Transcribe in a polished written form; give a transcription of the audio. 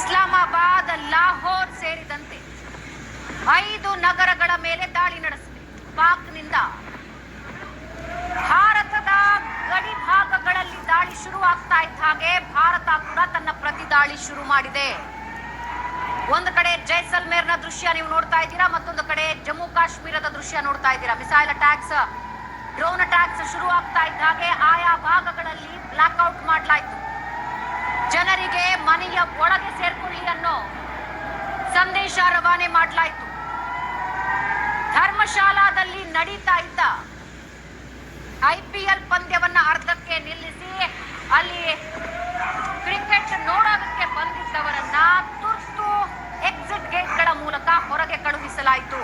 ಇಸ್ಲಾಮಾಬಾದ್, ಲಾಹೋರ್ ಸೇರಿದಂತೆ 5 ನಗರಗಳ ಮೇಲೆ ದಾಳಿ ನಡೆಸಿದೆ. ಪಾಕ್ನಿಂದ ಭಾರತದ ಗಡಿ ಭಾಗಗಳಲ್ಲಿ ದಾಳಿ ಶುರುವಾಗ್ತಾ ಇದ್ದ ಹಾಗೆ ಭಾರತ ಕೂಡ ತನ್ನ ಪ್ರತಿ ದಾಳಿ ಶುರು ಮಾಡಿದೆ. ಒಂದು ಕಡೆ ಜೈಸಲ್ಮೇರ್ನ ದೃಶ್ಯ ನೀವು ನೋಡ್ತಾ ಇದ್ದೀರಾ, ಮತ್ತೊಂದು ಕಡೆ ಜಮ್ಮು ಕಾಶ್ಮೀರದ ದೃಶ್ಯ ನೋಡ್ತಾ ಇದ್ದೀರಾ. ಮಿಸೈಲ್ ಅಟ್ಯಾಕ್ಸ್, ಡ್ರೋನ್ ಅಟ್ಯಾಕ್ಸ್ ಶುರುವಾಗ್ತಾ ಇದ್ದ ಹಾಗೆ ಆಯಾ ಭಾಗಗಳಲ್ಲಿ ಬ್ಲಾಕ್ಔಟ್ ಮಾಡಲಾಯಿತು. ಜನರಿಗೆ ಮನೆಯ ಒಳಗೆ ಸೇರ್ಕೊಳ್ಳಿ ಅನ್ನೋ ಸಂದೇಶ ರವಾನೆ ಮಾಡಲಾಯಿತು. ಧರ್ಮಶಾಲಾದಲ್ಲಿ ನಡೀತಾ ಇದ್ದ IPL ಪಂದ್ಯವನ್ನ ಅರ್ಧಕ್ಕೆ ನಿಲ್ಲಿಸಿ ಅಲ್ಲಿ ಕ್ರಿಕೆಟ್ ನೋಡೋದಕ್ಕೆ ಬಂದಿದ್ದವರನ್ನ ತುರ್ತು ಎಕ್ಸಿಟ್ ಗೇಟ್ಗಳ ಮೂಲಕ ಹೊರಗೆ ಕಳುಹಿಸಲಾಯಿತು.